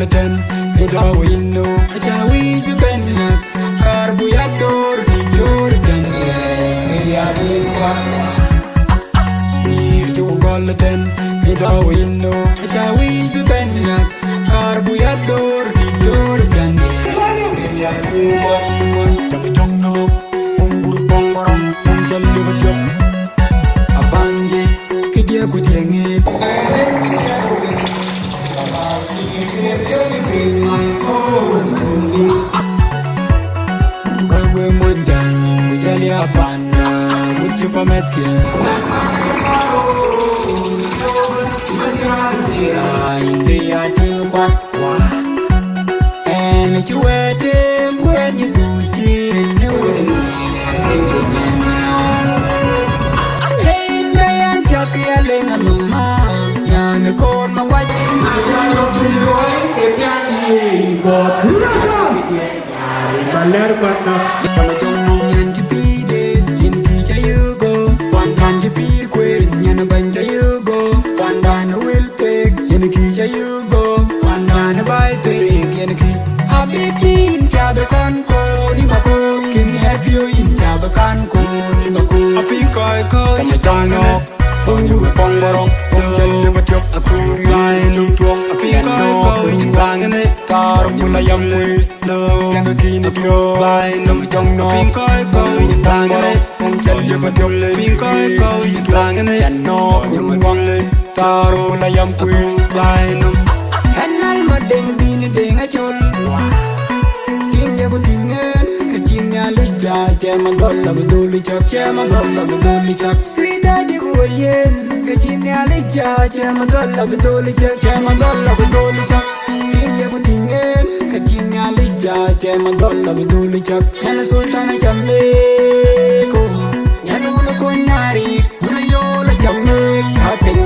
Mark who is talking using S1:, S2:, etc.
S1: golden, the dawino, a jawi, you bend, carbuyator, Jordan, near you golden, the dawino, a jawi, you bend, carbuyator, Jordan, Jong no, Ungur Bongorom, Unjal Liverjob, Abandi, Kidia Kujengi. Wewe moja kujali hapana kuchupa metke India tupa Eme chuete mwenye kuji India yanchaki ya lenga mama Yana kona waji Baler karna Kama jong nyan jipide Yin kija yugo Wandan jipir kwe Nyana banja yugo Wandan will take Yin kija yugo Wandan bay take Yin ki Abiti Chabe kanko Ni bako Kim hebyo In chabe kanko Ni bako Api koi koi Kaya jango Hong yu pong barong Hong jale matyok Apuri ay lutuong Api koi koi Bangane Tar mula yang mui Yang kini kyo Lai nam jong no Pin koi koi Bangane Hong jale matyok Pin koi koi Bangane Yan no Kurung wang le Tar mula yang mui Lai nam Henal ma deng bini deng achol Ting ya ku tingen Kachin ya licha Chema gola beduli chak Chema gola beduli chak Sweeta di ku yen Kachin ya licha Chema gola beduli chak Chema gola beduli chak Ting ya ku tingen Kachin ya licha Chema gola beduli chak Yana sultana chamle ko Yana ula ko nari Ula yola chamle Kapeng